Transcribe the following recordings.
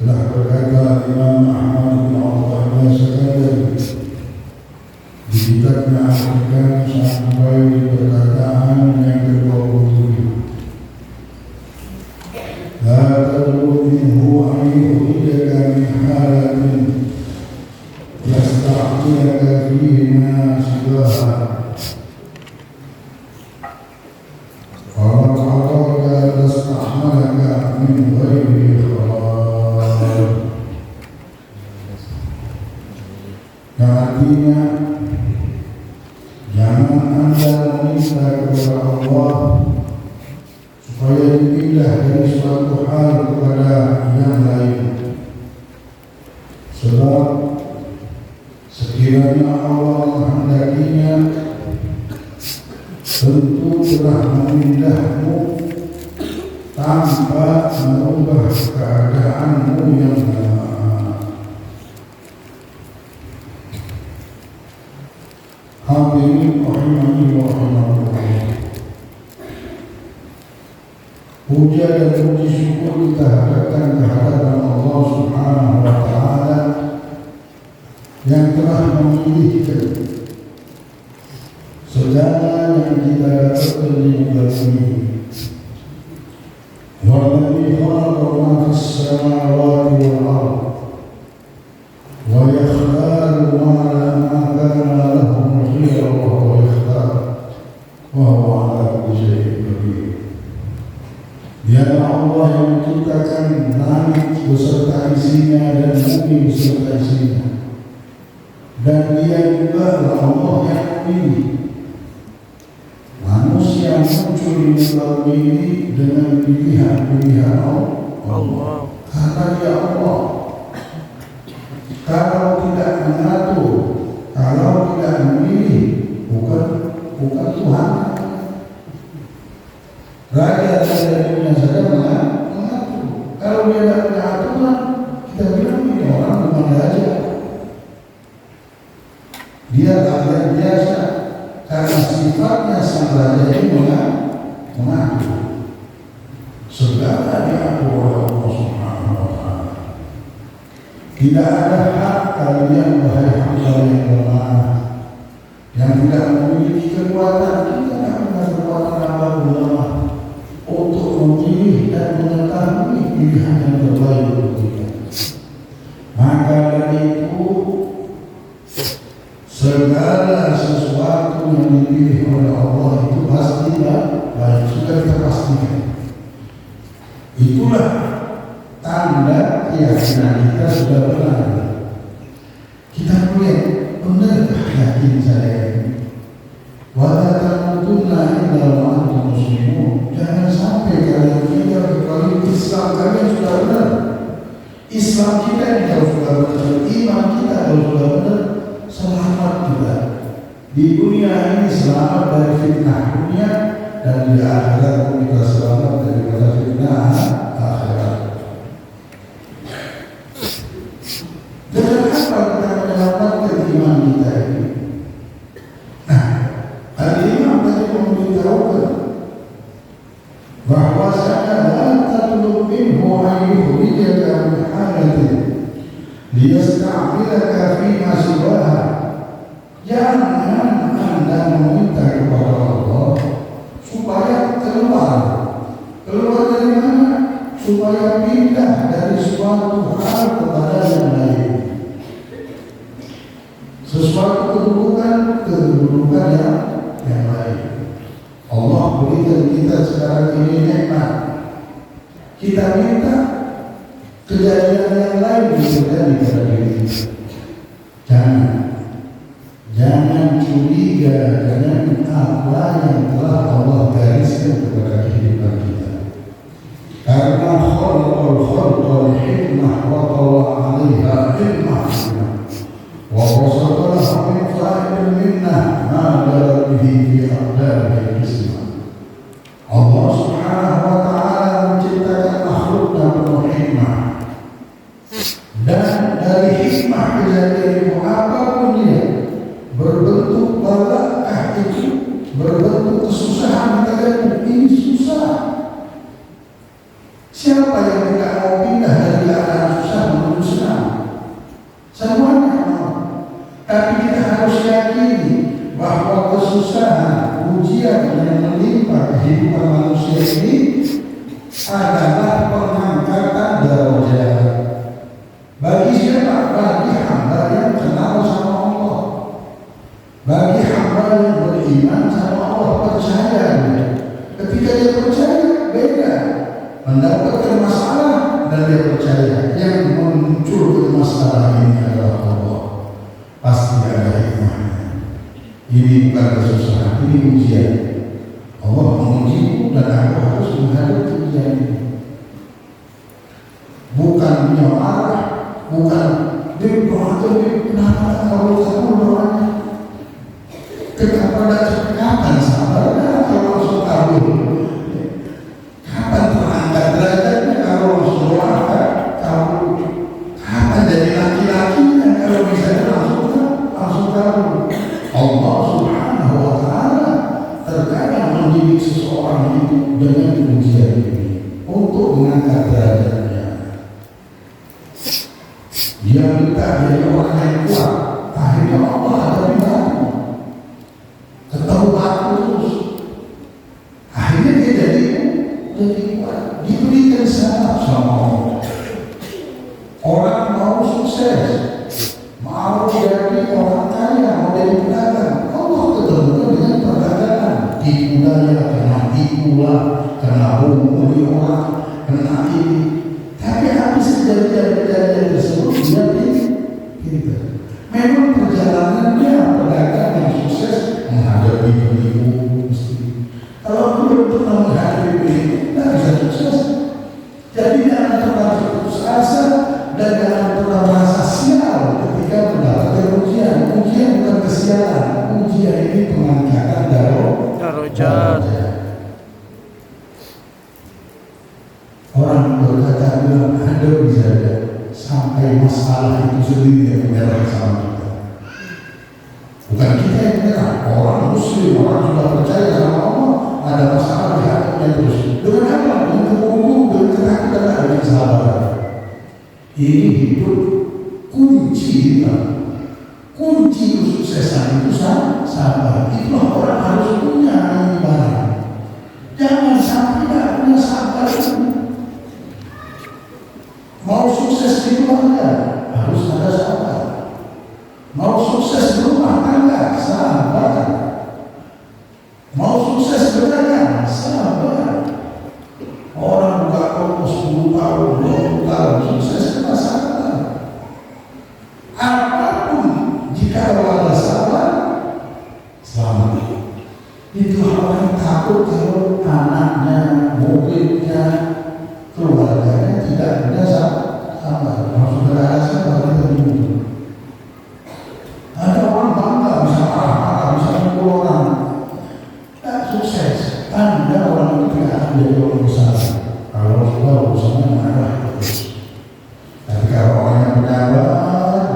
telah berkata Imam Ahmad bin Abdullah Sakandari di kitabnya Al-Hikam sampai di perkataan yang ke-27. La tadru minhu an yukhrijaka min halatin yasta'tilaka fima siwaha min ghairi ikhrar. Yang artinya jangan anda meminta kepada Allah supaya dipindah dari suatu hal kepada yang lain, sebab sekiranya Allah menghendakinya tentu telah memindahmu tanpa merubah keadaanmu yang lama. Hadirin rahimani wa rahimakumullah. Puja dan puji syukur kita hadapkan kehadiran Allah Subhanahu wa Ta'ala yang telah memilihkan segala yang kita dapatkan di muka bumi. والذي خلق ما في السماوات والأرض ويختار ما كان لهم الخير وهو يختار وهو على كل شيء قدير. Dia Allah yang menciptakan langit beserta isinya dan bumi beserta isinya, dan Dia juga Allah yang memilih manusia muncul di muka bumi ini dengan pilihan-pilihan Allah. Karena Dia Allah. Kalau tidak mengatur, kalau tidak memilih, bukan Tuhan. Raja-raja dunia saja mengatur. Kalau dia tidak punya aturan, kita bilang ini orang bukan raja. Dia raja biasa. Karena sifatnya sang raja ini mengatur. Segala diatur oleh Allah Subhanahu wa Ta'ala. Tidak ada hak kalian wahai hamba yang lemah, yang tidak memiliki kekuatan. Kita tidak punya kekuatan hamba lemah untuk memilih dan mengetahui pilihan yang terbaik untuk kita. Maka dari itu segala sesuatu yang dipilih oleh Allah itu pasti baik, sudah kita pastikan. Itulah tanda keyakinan kita sudah benar. Kita melihat benarkah yakin saya ini? Wa tamutunna illa wa antum muslimun. Jangan sampai kalian meninggal kecuali Islam kalian sudah benar. Islam kita kalau sudah benar, iman kita kalau sudah benar, selamat kita di dunia ini, selamat dari fitnah dunia, dan di akhirat kita selamat dari fitnah akhirat. Dengan apa kita menyelamatkan iman kita ini? Nah, al-imam tadi memberitahukan bahwasanya la tatlub minhu an yukhrijaka min halatin liyasta'milaka fima siwaha. Jangan anda meminta kepada Allah supaya keluar dari mana? Supaya pindah dari suatu hal kepada yang lain, sesuatu kedudukan yang lain. Allah berikan kita sekarang ini nikmat, kita minta kejadian yang lain terjadi pada diri kita. Jangan curiga dengan apa yang telah Allah gariskan kepada kehidupan kita. Karena khalaqal khalqa li hikmah wa tawa 'alaiha hikmah wa wasataha min fa'il minnah ma dara bihi fi aqdarihi qismah. Allah Subhanahu wa Ta'ala menciptakan makhluk dan penuh hikmah, dan dari hikmah kejadian apapun dia, berbentuk balakah itu, berbentuk kesusahan, kita ini susah. Siapa yang tidak mau pindah dari keadaan susah? Ini bukan kesusahan, ini ujian. Allah mengujiku dan aku harus menghadapi ujian ini. Bukan dia marah, bukan dia berdoa kenapa kalau kamu doanya? Kenapa tidak kapan sabarnya kalau langsung kabur? Kapan terangkat derajatnya kalau langsung doa kabur? Kapan jadi laki-laki kalau bisa langsung kabur? Allah Subhanahu wa Ta'ala terkadang mendidik seseorang itu dengan ujian ini untuk mengangkat derajatnya. Dia minta jadi orang yang kuat, akhirnya Allah ada batu, ketemu batu terus, akhirnya dia jadi kuat, diberikan syarat sama Allah. Orang mau sukses, mau jadi orang kaya, mau jadi pedagang, Allah ketemukan dengan perdagangan. Tipu daya, kena tipu lah, kena beli orang, kena ini. Tapi habis kejadian-kejadian tersebut dia pintar. Memang perjalanannya pedagang yang sukses menghadapi penipu mesti. Kalau belum pernah menghadapi penipu, tidak bisa sukses. Jadi jangan pernah putus asa dan jangan pernah merasa sial ketika mendapatkan ujian. Ujian bukan kesialan, ujian ini pengangkatan darajat. Orang berkata bilang Anda bisa sampai masalah itu sendiri yang menyerah sama kita. Bukan kita yang menyerah, orang muslim, orang sudah percaya sama Allah, ada masalah di hatinya terus. Dengan apa? Dengan keburu, dengan ketakutan, ada kesabaran. Ini hidup kunci kita. Kunci kesuksesan itu sabar. Itulah orang harus punya ini barang. Jangan sampai tidak punya sabar. Mau sukses di keluarga harus ada sabar. Mau sukses di rumah tangga sabar. Mau sukses berdagang sabar. Orang buka toko 10 tahun, 20 tahun sukses karena sabar. Apapun jika ada sabar, selamat. Itu orang takut kalau anaknya, muridnya, keluarganya tidak punya sabar. Kalau sudah ada sabar, kita bingung. Ada orang bangga bisa marah-marah, bisa mukul orang, tidak sukses. Anda orang itu tidak akan jadi orang besar. Kalau sudah urusannya marah terus. Tapi kalau orang yang bersabar,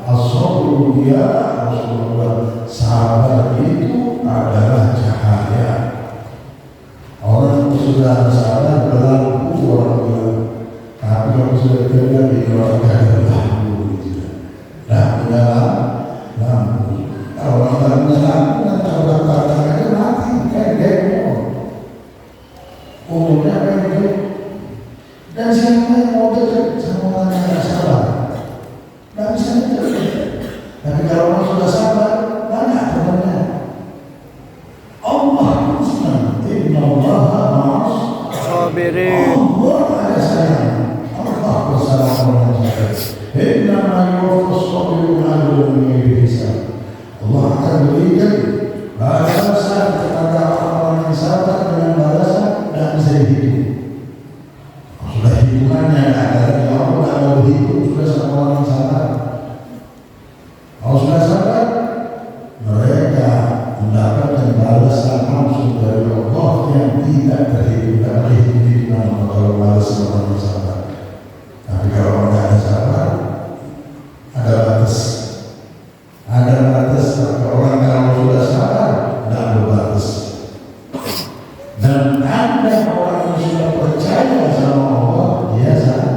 as-sabru ya Rasulullah, sabar itu adalah cahaya. Orang yang sudah sabar berlaku orang bilang, tapi kalau sudah kerja di orang kaya lampu gitu. Dah punya lampu. Kalau orang tak punya lampu, nanti orang kata aja mati, kayak demo. Umurnya pendek. Dan siapa yang mau dekat sama orang yang tidak sabar? Tidak bisa dekat. Tapi kalau orang sudah sabar, banyak temannya. Allah senang. Inna Allaha ma'as sabirin. Allah ada sayang. Allah bersama orang yang sabar. Inna ma yuwaffas sabirun ajrahum bighairi hisab. Allah akan berikan balasan kepada orang yang sabar dengan balasan tidak bisa dihitung. Sudah hitungannya ada lagi. Allah tidak mau berhitung sudah sama orang yang sabar. Kalau sudah sabar, mereka mendapatkan balasan langsung dari Allah yang tidak terhitung, tidak terhitung kalau balasan orang yang sabar. Tapi kalau orang tidak ada sabar, ada batas. Ada batas. Orang kalau sudah sabar, tidak berbatas. Dan ada orang yang sudah percaya sama Allah, dia sabar.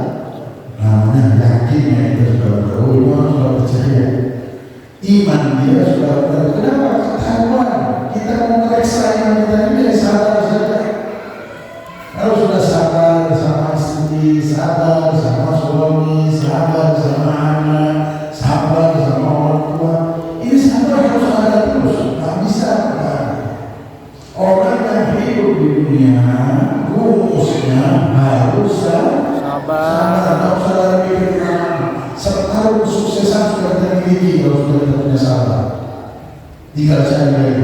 Namanya yakinnya itu sudah berubah, sudah percaya. Iman dia sudah benar. Kenapa? Ketahuan. Kita mau mereksa iman kita ini sabar saja. Kalau sudah sabar sama istri, sabar sama suami, sabar sama anak, sabar sama orang tua, ini sabar harus ada terus. Tak bisa. Orang yang hidup di dunia, rumusnya harus sabar. Kalau saudara pikirkan setahun kesuksesan sudah kita miliki kalau sudah kita punya sabar. tinggal saya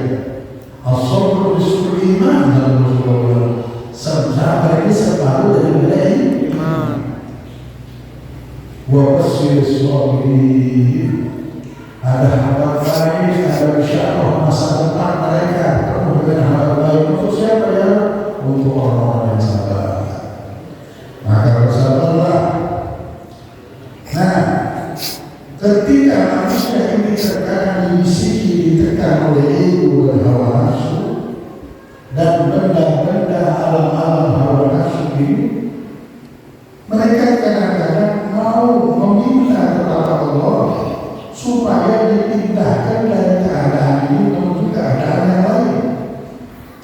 as-sabr rizqul iman dalam Rasulullah. Sabar ini separuh dari iman. Wa basyir sabirin, ada hamba baik, ada insyaallah masa depan mereka penuh dengan hamba baik. Untuk siapa ya? Untuk orang-orang yang sabar. Maka bersabarlah. Nah, ketika manusia ini terkadang dibisiki, ditekan oleh ego dan hawa nafsu dan benda-benda alam-alam hawa nafsu ini, mereka kadang-kadang mau meminta kepada Allah supaya dipindahkan dari keadaan ini menuju keadaan yang lain,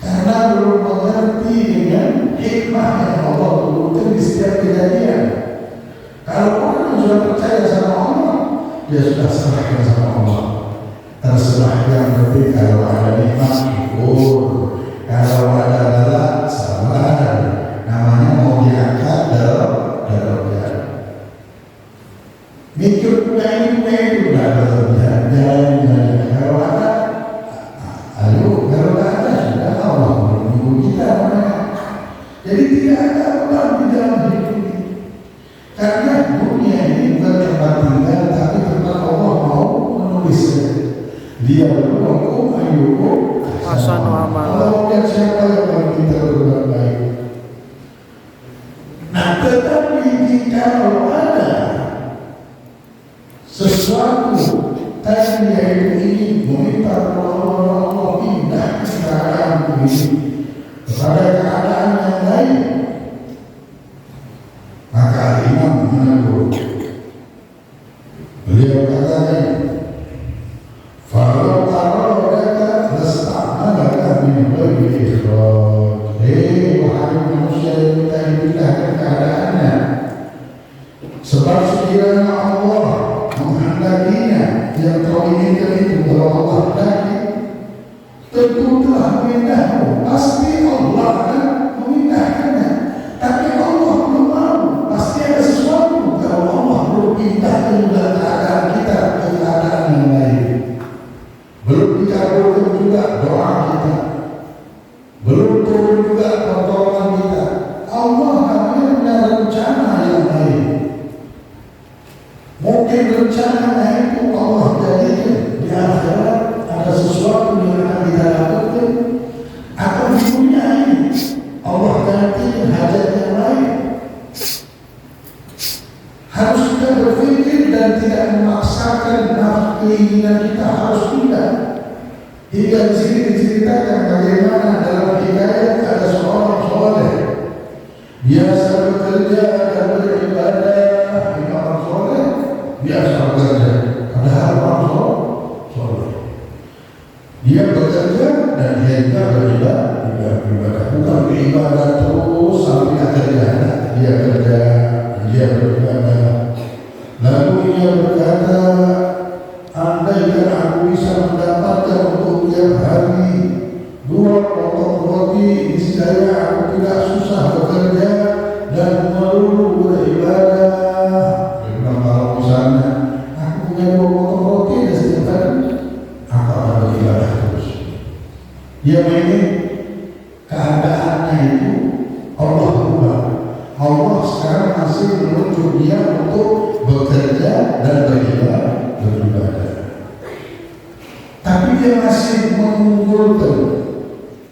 karena belum mengerti dengan hikmah yang Allah turunkan di setiap kejadian. Kalau orang yang sudah percaya sama Allah, dia sudah serahkan sama Allah. Terserah yang penting kalau ada nikmat syukur, kalau ada bala sabar. Namanya mau diangkat dalam jalan. Mikir punya itu udah jalan. Kalau ada, ayo. Kalau ada sudah Allah menunggu kita. Jadi tidak ada orang di dalam hidup ini. Karena dunia ini bukan tempat tinggal, tapi tempat Allah mau menulisnya. Dia berhukum ayyukum ahsanu amala. Allah lihat siapa yang paling kita berbuat baik. Nah, tetapi jika ada sesuatu tadi yaitu ini meminta Allah pindah keadaan ini kepada keadaan yang lain, maka Imam menegur. Beliau katakan, "Falau taradaka lasta'malaka min ghairi ikhraj." Wahai manusia yang minta dipindahkan keadaannya, sebab sekiranya Allah menghendakinya, yang kau inginkan itu kalau Allah hendaki, tentu telah memindahmu. Pasti Allah akan memindahkannya. Tapi Allah belum mau. Pasti ada sesuatu. Kalau Allah belum pindahkan juga keadaan kita ke keadaan yang lain, belum dikabulkan juga doa kita, belum turun juga pertolongan kita, Allah hanya punya rencana yang lain. Mungkin rencananya itu Allah jadikan di akhirat ada sesuatu yang akan kita lakukan, atau di dunia ini Allah gantikan hajat yang lain. Harus kita berpikir dan tidak memaksakan keinginan kita harus pindah. Hingga di sini diceritakan bagaimana dalam hikayat ada seorang soleh biasa bekerja dan beribadah. Ini orang soleh biasa bekerja, padahal orang soleh. Dia bekerja dan dia juga beribadah. Bukan beribadah terus sampai akhirnya. Dia kerja, dia beribadah. Lalu dia berkata, andaikan aku bisa mendapatkan untuk tiap hari 2 potong roti, niscaya aku tidak susah bekerja dan melulu beribadah. Kalau misalnya aku punya 2 potong roti dan setiap hari, aku akan beribadah terus. Dia ingin keadaannya itu Allah ubah. Allah sekarang masih menunjuk dia untuk bekerja dan beribadah. Tapi dia masih mengunggulkan,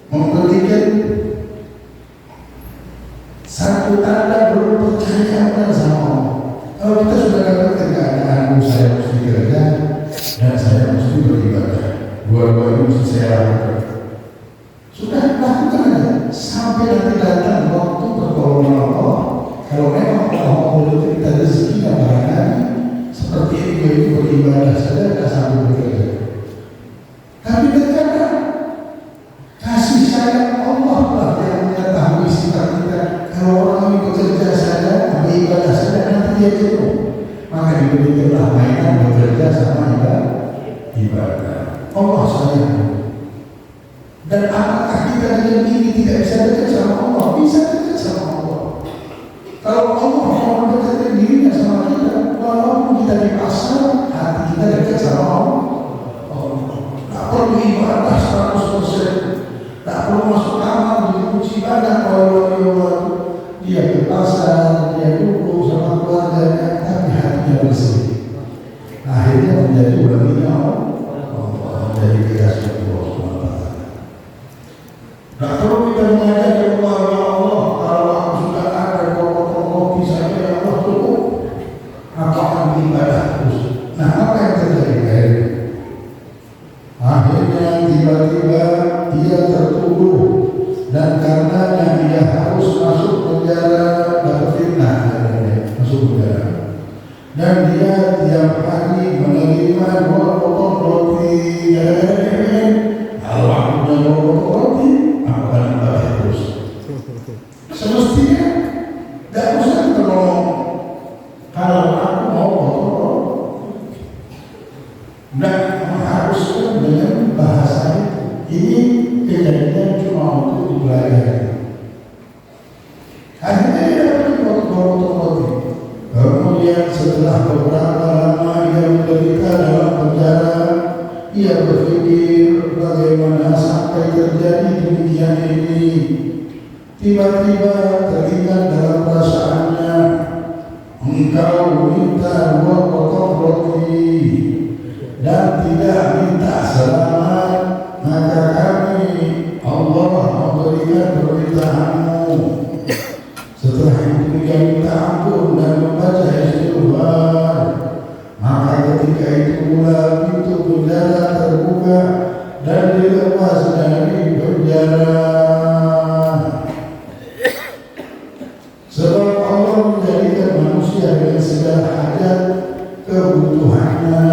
memberikan satu tanda belum percaya sama Allah. Kalau kita sudah dapatkan keadaan, saya mesti kerja dan saya mesti beribadah, dua-duanya mesti saya lakukan. Sudah lakukan aja sampai nanti datang waktu pertolongan Allah. Kalau memang Allah memberi kita rezeki yang barangkali seperti itu beribadah saja tidak sampai bekerja. Tapi terkadang kasih sayang Allah lah yang mengetahui sifat kita. Kalau orang ini bekerja saja, beribadah saja, nanti dia jenuh. Maka diberikanlah mainan bekerja sama ibadah. Allah sayang. Dan apakah kita dengan ini tidak bisa dekat sama Allah? Bisa dekat sama Allah. Kalau Allah mau mendekatkan dirinya sama kita, walaupun kita di pasar, hati kita dekat sama Allah. Tak perlu banyak orang Allah, dia ke pasar, dia duduk sama keluarganya, tapi hatinya bersih. Akhirnya menjadi walinya Allah, menjadi kekasih Allah. Nah, kalau kita mengajak Allah, ya Allah, kalau aku sudah ada kopi saja, ya Allah cukup, aku akan beribadah terus. Nah, apa yang terjadi? Akhirnya tiba-tiba dia tertuduh, dan karenanya dia harus masuk penjara, berfitnah, masuk penjara. Dan dia tiap hari menerima 2 potong roti. Kalau aku punya 2 potong roti, aku akan ibadah terus. Semestinya tidak usah kita ngomong kalau aku mau potong roti. Dan harusnya dengan bahasa itu. Ini kejadian cuma untuk dipelajari. Akhirnya dia dapat potong roti. Kemudian setelah beberapa lama dia menderita dalam penjara, ia berpikir bagaimana sampai terjadi demikian ini. Tiba-tiba teringat dalam perasaannya, engkau minta 2 potong roti dan tidak minta selamat, maka kami Allah memberikan permintaanmu. Setelah itu dia minta ampun dan membaca istighfar. Maka ketika itu pula pintu penjara terbuka dan dilepas dari penjara. Sebab Allah menjadikan manusia dengan segala hajat kebutuhannya.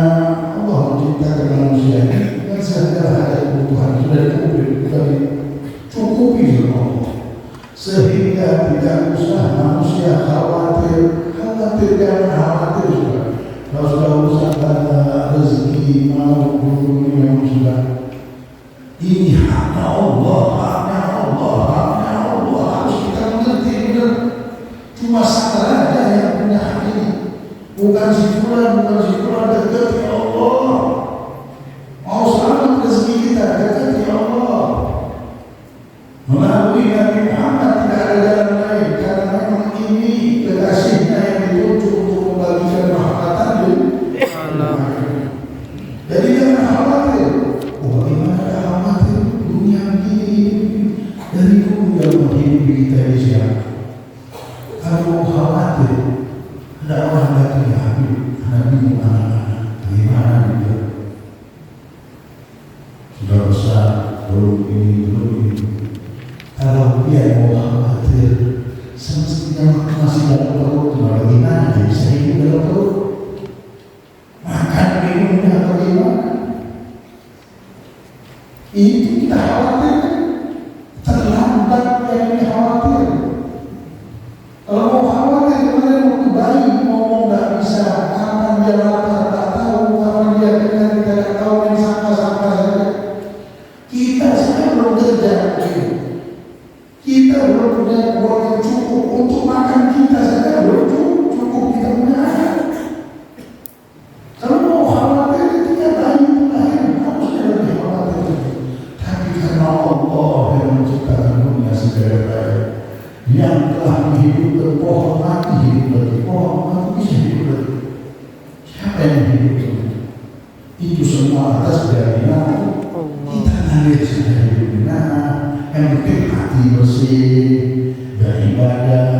Allah menciptakan manusia dengan segala hajat kebutuhan sudah dicukupi oleh Allah. Sehingga tidak usah manusia khawatir jangan khawatir juga. Kalau sudah urusan tanda rezeki mau dulu ini memang sudah. Ini haknya Allah, harus kita mengerti benar. Cuma sadar aja yang punya hak ini. Bukan si fulan dekati Allah. Mau selamat rezeki kita dekati Allah. Melalui Nabi Muhammad tidak ada jalan lain, karena memang ini kekasihnya yang ditunjuk untuk membagikan rahmatan lil alamin. Jadi jangan khawatir. Bagaimana ada khawatir dunia ini dari dulu yang menghidupi kita di sini. Kalau khawatir ada orang lagi Habib, Nabi Muhammad, gimana juga sudah besar, belum ini. Kalau dia mau khawatir, semestinya masih dalam perut, bagaimana dia bisa hidup dalam perut? Makan minumnya bagaimana? Itu kita khawatir, terlambat yang ini khawatir. Kalau mau khawatir, kemarin waktu bayi ngomong nggak bisa, kapan dia lapar tak tahu, kapan dia dengar tidak tahu, yang sangka-sangka saja. Kita sekarang belum kerja. Kita belum punya uang yang cukup untuk makan kita saja, belum cukup kita punya anak. Kalau mau khawatir ketika bayi itu lahir, harusnya lebih khawatir. Tapi karena Allah yang menciptakan dunia segala baik, yang telah menghidupkan pohon mati hidup lagi, pohon mati bisa hidup lagi. Siapa yang hidup lagi? Itu semua atas jaminan kita ngalir saja hidupnya. Yang penting hati bersih, beribadah,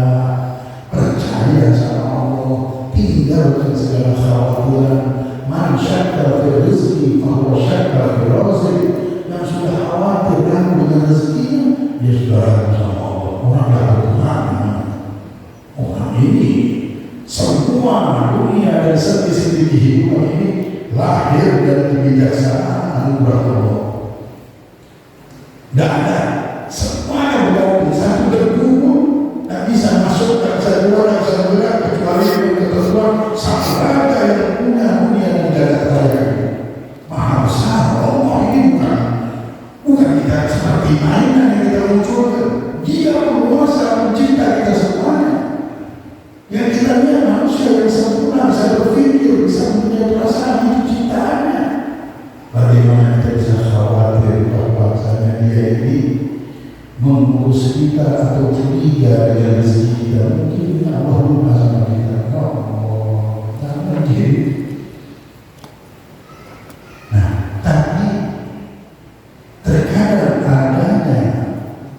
percaya sama Allah, tinggalkan segala kekhawatiran. Man syakka fi rizqi fahuwa syakka fi razq. Yang sudah khawatir dengan rezekinya, dia sudah ragu sama Allah. Orang ragu kemana? Orang ini semua dunia dan senti-senti kehidupan ini lahir dari kebijaksanaan anugerah Allah. Tidak ada. Semuanya bergabung satu bergabung, tidak bisa masuk, tidak bisa keluar, tidak bisa bergerak kecuali yang keluar sang raja yang punya dunia dan jagat raya. Maha besar Allah ini bukan kita seperti mainan yang kita munculkan. Dia penguasa pencipta kita semuanya. Yang kita lihat manusia yang sempurna bisa berpikir, bisa mempunyai perasaan itu ciptaannya. Bagaimana kita bisa khawatir bahwasanya dia ini mengurus kita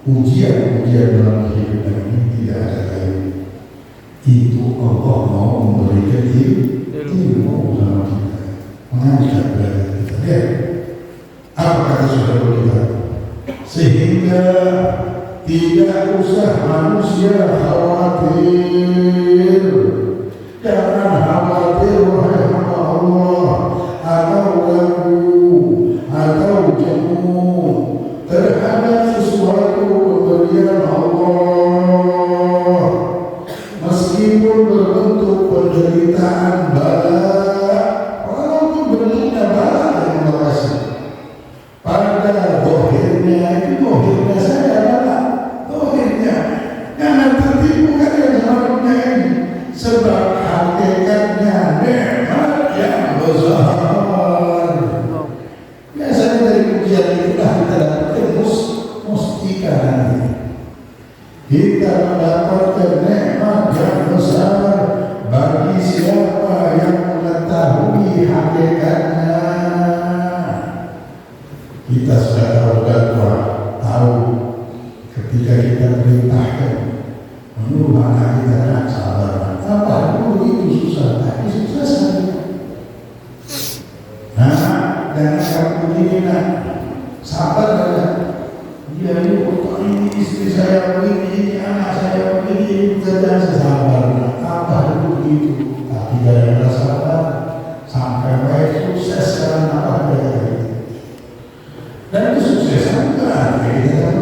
ujian dalam kehidupan ini tidak ada lain. Itu Allah mau memberikan ilmu sama kita, mengangkat derajat kita. Lihat apa kata saudara kita, sehingga tidak usah manusia khawatir. Jangan khawatir wahai hamba Allah, atau ragu atau jemu terhadap sesuatu pemberian Allah, meskipun berbentuk penderitaan bala, walaupun bentuknya bala yang makasih. Pada dohirnya itu dohirnya saya bala, dohirnya jangan tertipu kalian seharusnya ini, sebab hakikatnya nikmat yang besar. Biasanya dari ujian itulah kita dapatkan mustika nanti. Kita mendapatkan nikmat yang besar bagi siapa yang mengetahui hakikatnya. Kita sudah tahu ketika kita perintahkan menyuruh anak kita nak sabar. Apa dulu itu susah, tapi sukses saja. Nah, dan kamu ini nak sabar saja. Dia ini untuk ini istri saya begini, ini anak saya begini, saja sabar. Apa dulu itu, tapi jangan sabar sampai baik sukses dalam apa dia. Dan kesuksesan berarti kita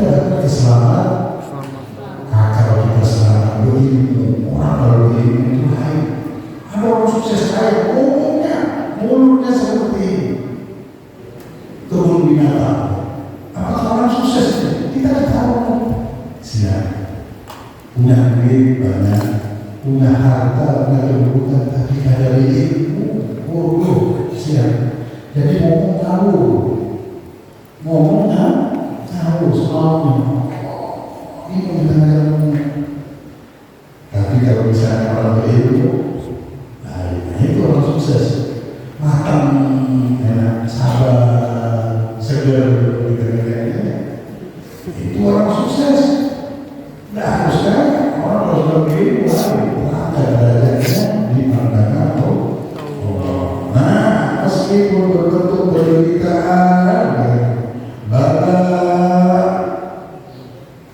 dapat keselamatan. Kalau kita selamat berilmu, orang kalau berilmu itu lain. Ada orang sukses lain, mulutnya seperti kebun binatang. Apakah orang sukses? Kita tahu. Siap, punya duit banyak, punya harta, punya kedudukan, tapi ada ilmu, bodoh. Siap. Jadi ngomongnya tahu semuanya. Ini ilmu. Tapi kalau misalnya orang berilmu, nah itu orang sukses. Matang, enak, sabar, segar, itu orang sukses. Nah harus kan orang harus berilmu, ada derajatnya di pandangan Allah. Nah meskipun berbentuk penderitaan,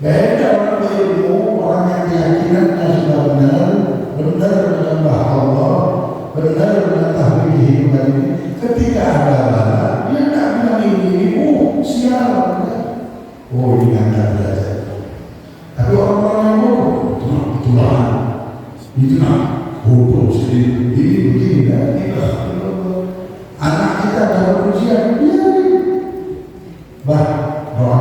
beda orang berilmu, orang yang keyakinannya sudah benar menyembah Allah, benar mengetahui kehidupan ini. Ketika ada bala, dia tak bilang ini, sial, ini angkat derajat. Tapi orang-orang yang bodoh, Tuhan, itu bodoh sendiri, ini begini, anak kita dalam ujian, doa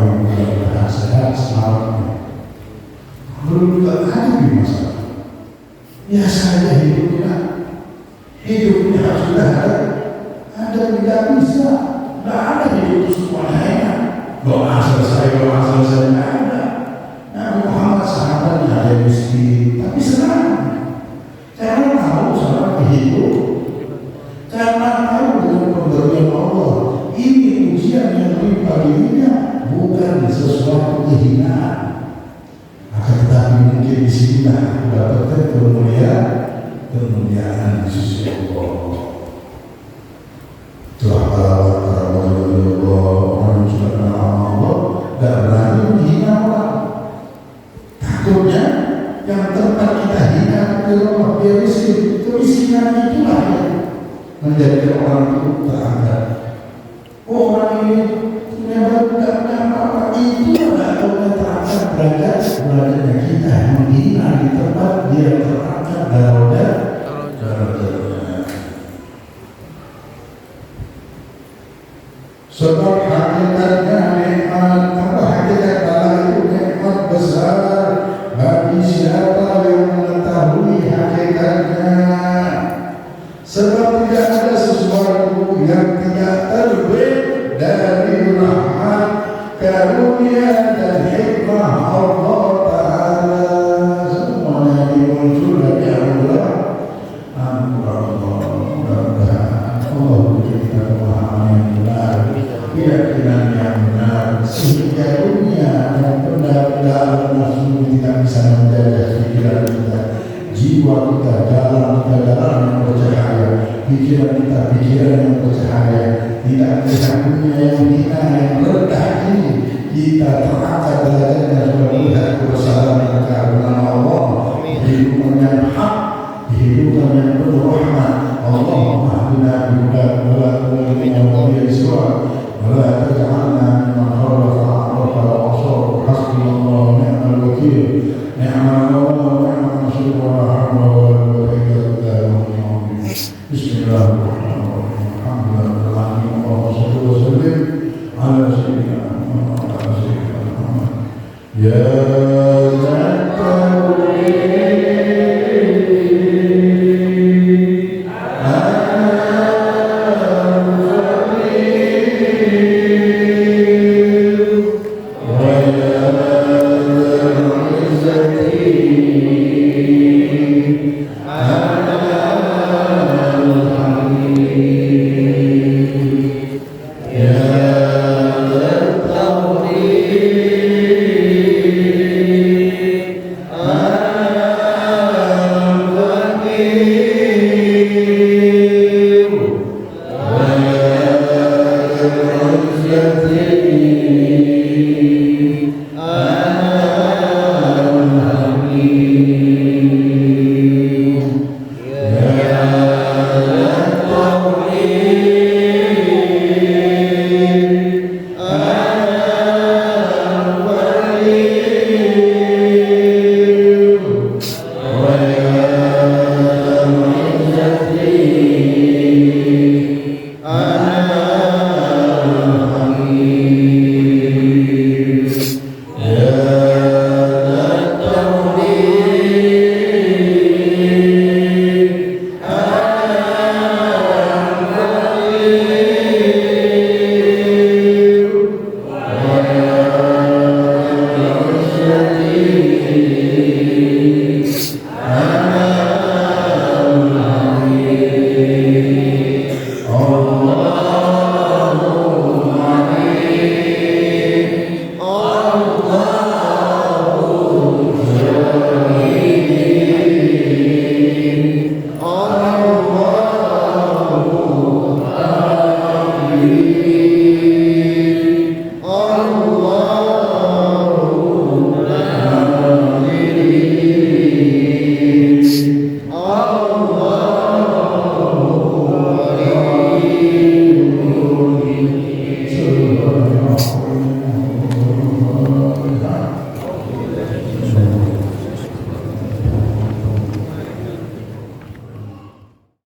yang mudah-mudahan sehat selamat. Belum juga ada di masalah. Biasa saja hidupnya sudah ada tidak bisa, tidak ada hidup semuanya enak. Doa selesai tidak ada. Nabi Muhammad sahabatnya ada miskin, tapi senang. Karena tahu sahabat hidup, karena tahu dengan pemberian Allah. Ini ujian yang menimpa dirinya bukan sesuatu kehinaan. Akan tetapi mungkin di sinilah dapatkan kemuliaan di sisi Allah. Itulah para wali Allah, orang yang sudah kenal Allah dan berani menghina orang. Takutnya yang tempat kita hina Allah, dia miskin. Kemiskinan itulah yang menjadikan orang itu terangkat. Orang ini punya apa-apa, itu adalah terangkat derajatnya kita yang menghina di tempat dia terangkat derajatnya. Sebab hakikatnya nikmat, hakikat bala itu nikmat besar bagi siapa yang mengetahui hakikatnya. Sebab tidak ada sesuatu yang tidak terbit dari rahmat, karunia dan hikmah Allah Ta'ala. Semuanya muncul dari Allah. Mudah-mudahan Allah beri kita pemahaman yang benar, keyakinan yang benar, sehingga dunia dan benda-benda nafsu tidak bisa menjaga pikiran kita, jiwa kita, dalam yang bercahaya, pikiran kita pikiran yang bercahaya, tidak bisa dunia yang hina yang rendah ini kita terangkat derajatnya sudah melihat kebesaran dan keagungan Allah, kehidupan yang hak, kehidupan yang penuh rahmat. Allahumma hdina bihudak wa la tudillina bi siwak wa la taj'alna mimman khalaqa a'rafa wa asar. Hasbunallahu wa ni'mal wakeel, ni'mal mawla wa ni'mal nasir, wa la hawla wa la quwwata illa billah. Bismillahirrahmanirrahim.